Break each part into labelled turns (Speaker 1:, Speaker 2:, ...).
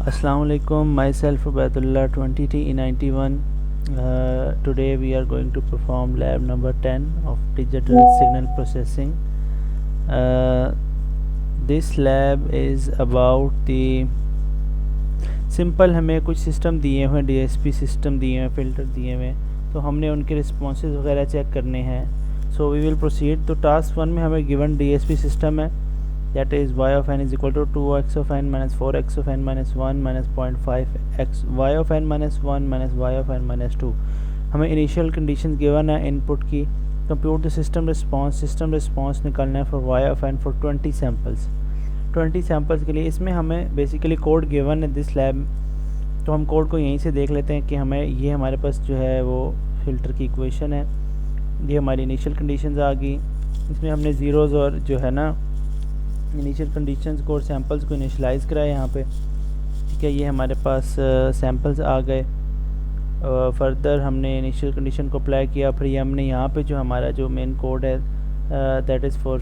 Speaker 1: Assalamu alaikum, myself Ubaidullah 20T91. Today we are going to perform lab number 10 of digital signal processing. This lab is about the simple हमें कुछ system दिए हुए हैं, DSP system दिए हुए हैं, filter दिए हुए हैं, तो हमने उनके रिस्पॉन्सेज वगैरह चेक करने हैं. So we will proceed. तो टास्क 1 में हमें गिवन DSP सिस्टम है, that is y of n is equal to 2x of n minus 4x of n minus 1 minus 0.5x y of n minus 1 minus y of n minus 2. हमें initial condition given है input की. Compute the system response निकालना है for y of n for 20 samples के लिए. इसमें हमें basically code given है दिस लैब, तो हम कोड को यहीं से देख लेते हैं कि हमें ये हमारे पास जो है वो फ़िल्टर की इक्वेशन है, ये हमारी इनिशियल कंडीशंस आ गई. इसमें हमने ज़ीरोज़ और जो है ना इनिशियल कंडीशंस को और सैम्पल्स को इनिशलाइज़ कराया यहाँ पे. ठीक है, ये हमारे पास सैम्पल्स आ गए. फर्दर हमने इनिशियल कंडीशन को अप्लाई किया, फिर ये हमने यहाँ पे जो हमारा जो मेन कोड है दैट इज़ फॉर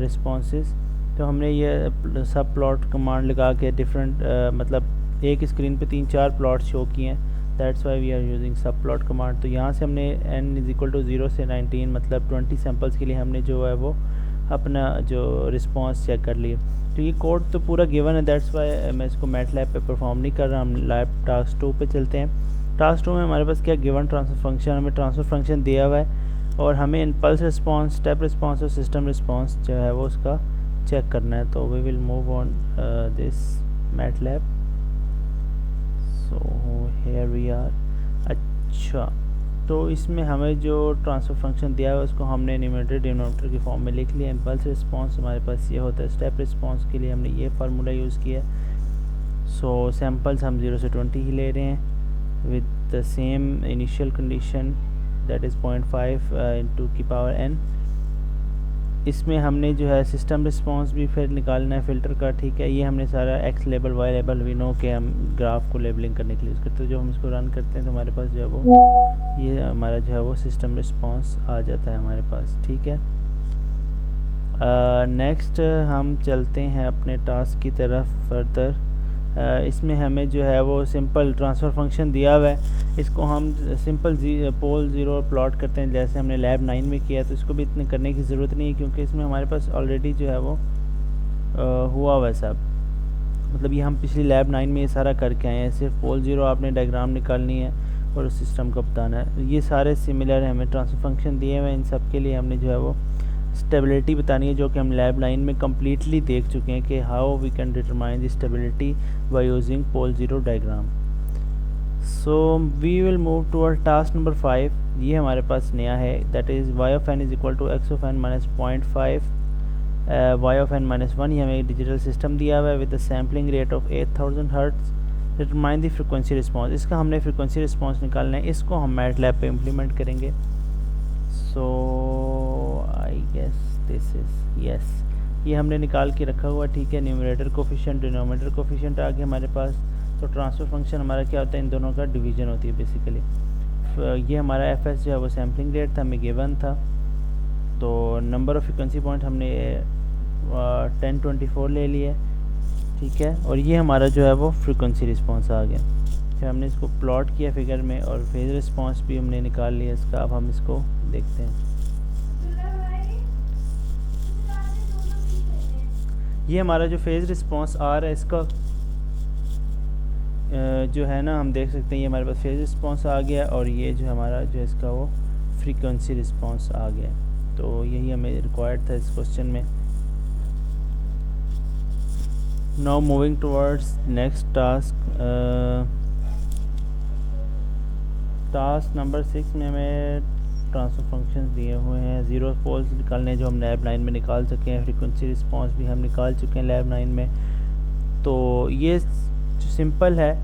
Speaker 1: रिस्पॉन्सेस, तो हमने ये सब प्लॉट कमांड लगा के डिफरेंट मतलब एक स्क्रीन पे 3-4 प्लॉट शो किए हैं. That's why we are using subplot command. तो यहाँ से हमने n इज़ इक्वल टू 0 से 19 मतलब 20 सैम्पल्स के लिए हमने जो है वो अपना जो रिस्पांस चेक कर लिए. तो ये कोड तो पूरा गिवन है, दैट्स वाई मैं इसको मैटलैब पे परफॉर्म नहीं कर रहा. हम लैब टास्क 2 पे चलते हैं. टास्क 2 में हमारे पास क्या गिवन ट्रांसफर फंक्शन, हमें ट्रांसफर फंक्शन दिया हुआ है और हमें इम्पल्स रिस्पांस, स्टेप रिस्पांस और सिस्टम रिस्पांस जो है वो उसका चेक करना है. तो we will move on this MATLAB. So here we are. अच्छा, तो इसमें हमें जो ट्रांसफ़र फंक्शन दिया है उसको हमने न्यूमरेटर डिनोमिनेटर की फॉर्म में लिख लिया. इम्पल्स रिस्पांस हमारे पास ये होता है. स्टेप रिस्पांस के लिए हमने ये फार्मूला यूज़ किया. सो सैम्पल्स हम 0 से 20 ही ले रहे हैं with the same initial condition that is 0.5 into की पावर n. इसमें हमने जो है सिस्टम रिस्पांस भी फिर निकालना है फ़िल्टर का. ठीक है, ये हमने सारा x label y label we know के हम ग्राफ को लेबलिंग करने के लिए यूज़ करते हैं. जो हम इसको रन करते हैं तो हमारे पास जो है वो ये हमारा जो है वो सिस्टम रिस्पांस आ जाता है हमारे पास. ठीक है, नेक्स्ट हम चलते हैं अपने टास्क की तरफ फर्दर. इसमें हमें जो है वो सिंपल ट्रांसफ़र फंक्शन दिया हुआ है. इसको हम सिंपल पोल ज़ीरो प्लॉट करते हैं जैसे हमने लैब 9 में किया. तो इसको भी इतने करने की ज़रूरत नहीं है क्योंकि इसमें हमारे पास ऑलरेडी जो है वो हुआ हुआ है सब. मतलब ये हम पिछली लैब 9 में ये सारा करके आए हैं. सिर्फ पोल ज़ीरो आपने डायग्राम निकालनी है और उस सिस्टम को बताना है. ये सारे सिमिलर हैं, हमें ट्रांसफ़र फंक्शन दिए हुए हैं. इन सब के लिए हमने जो है वो स्टेबिलिटी बतानी है जो कि हम लैब 9 में कम्प्लीटली देख चुके हैं कि how we can determine the stability by using pole zero diagram. So we will move toward task number 5. ये हमारे पास नया है, that is y of n is equal to x of n minus 0.5 y of n minus 1. ये हमें एक digital system दिया हुआ है with the sampling rate of 8000 hertz. Determine the frequency response. इसका हमने फ्रीक्वेंसी रिस्पांस निकालना है. इसको हम मैटलैब पे इम्प्लीमेंट करेंगे. So I guess this is yes, ये हमने निकाल के रखा हुआ. ठीक है, न्यूमरेटर कोफिशिएंट डिनोमिनेटर कोफिशिएंट आ गया हमारे पास. तो ट्रांसफ़र फंक्शन हमारा क्या होता है, इन दोनों का डिवीज़न होती है बेसिकली. ये हमारा fs जो है वो सैम्पलिंग रेट था, हमें गिवन था. तो नंबर ऑफ़ फ्रीक्वेंसी पॉइंट हमने 1024 ले लिया. ठीक है, और ये हमारा जो है वो फ्रीक्वेंसी रिस्पांस आ गया. फिर हमने इसको प्लॉट किया फिगर में और फेज रिस्पांस भी हमने निकाल लिया इसका. अब हम इसको देखते हैं. ये हमारा जो फेज रिस्पांस आ रहा है इसका जो है ना हम देख सकते हैं ये हमारे पास फेज रिस्पांस आ गया और ये जो हमारा जो है इसका वो फ्रीक्वेंसी रिस्पांस आ गया. तो यही हमें रिक्वायर्ड था इस क्वेश्चन में. Now moving towards next task. Task number 6 में हमें ट्रांसफ़र फंक्शंस दिए हुए हैं. ज़ीरो पोल्स निकालने जो हम लैब 9 में निकाल चुके हैं. फ्रीक्वेंसी रिस्पांस भी हम निकाल चुके हैं लैब 9 में. तो ये सिंपल है,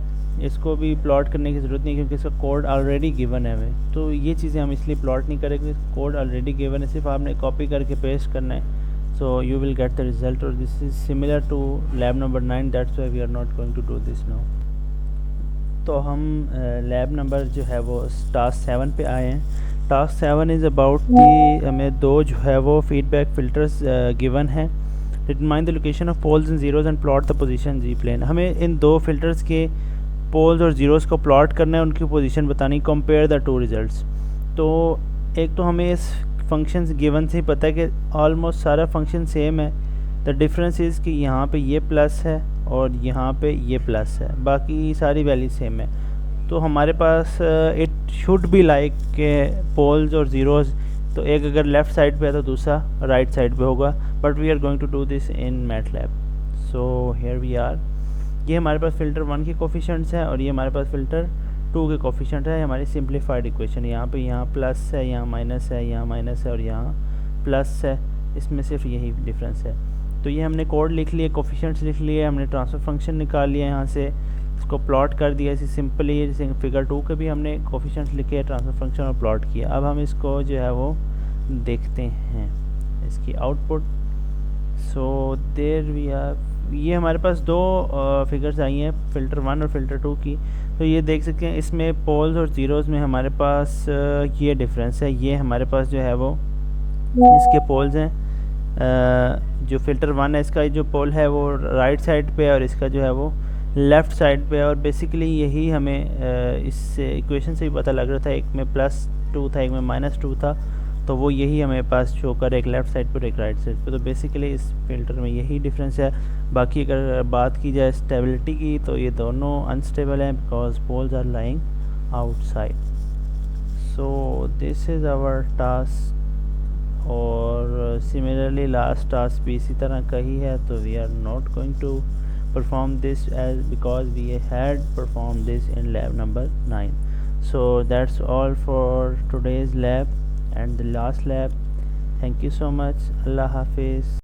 Speaker 1: इसको भी प्लॉट करने की ज़रूरत नहीं क्योंकि इसका कोड ऑलरेडी गिवन है हमें. तो ये चीज़ें हम इसलिए प्लॉट नहीं करेंगे, कोड ऑलरेडी गिवन है, सिर्फ आपने कॉपी करके पेस्ट करना है. So you will get the result. और this is similar to lab number 9, that's why we are not going to do this now. तो हम लैब नंबर जो है वो टास्क 7 पे आए हैं. टास्क 7 इज़ अबाउट दी हमें दो जो है वो फीडबैक फ़िल्टर्स गिवन हैं. Determine the location of poles and zeros and plot the position Z plane. हमें इन दो फिल्टर्स के पोल्स और ज़ीरोज़ को प्लॉट करना है, उनकी पोजीशन बतानी, कंपेयर द टू रिजल्ट्स। तो एक तो हमें इस फंक्शन गिवन से ही पता है कि ऑलमोस्ट सारा फंक्शन सेम है। द डिफरेंस इज़ कि यहाँ पे ये प्लस है और यहाँ पे ये प्लस है, बाकी सारी वैल्यू सेम है। तो हमारे पास it should be like poles और ज़ीरोज़, तो एक अगर लेफ़्ट साइड पे है तो दूसरा राइट साइड पे होगा, but we are going to do this in MATLAB. So here we are. ये हमारे पास फ़िल्टर 1 के कोफिशिएंट्स हैं और ये हमारे पास फ़िल्टर 2 के कोफिशिएंट है। हमारी सिंप्लीफाइड इक्वेशन यहाँ पे, यहाँ प्लस है, यहाँ माइनस है, यहाँ माइनस है और यहाँ प्लस है, इसमें सिर्फ यही डिफरेंस है। तो ये हमने कोड लिख लिए, कोफिशिएंट्स लिख लिए, हमने ट्रांसफ़र फंक्शन निकाल लिया, यहाँ से इसको प्लॉट कर दिया इसी सिंपली। जैसे फिगर 2 के भी हमने कोफिशिएंट्स लिखे, ट्रांसफ़र फंक्शन और प्लॉट किया। अब हम इसको जो है वो देखते हैं इसकी output. So there we are. ये हमारे पास दो फिगर्स आई हैं, फ़िल्टर 1 और फ़िल्टर 2 की। तो ये देख सकते हैं इसमें पोल्स और ज़ीरोज़ में हमारे पास ये डिफरेंस है। ये हमारे पास जो है वो इसके पोल्स हैं, जो फ़िल्टर 1 है इसका जो पोल है वो राइट साइड पे है और इसका जो है वो लेफ़्ट साइड पे है। और बेसिकली यही हमें इस इक्वेशन से भी पता लग रहा था, एक में +2 था, एक में -2 था, तो वो यही हमें पास शो कर, एक लेफ़्ट साइड पर एक राइट साइड पे। तो बेसिकली इस फिल्टर में यही डिफरेंस है। बाकी अगर बात की जाए स्टेबिलिटी की, तो ये दोनों अनस्टेबल हैं because poles are lying outside. So this is our task. और सिमिलरली लास्ट टास्क भी इसी तरह का ही है, तो we are not going to perform this as because we had performed this in lab number 9. So that's all for today's lab and the last lab. Thank you so much. Allah Hafiz.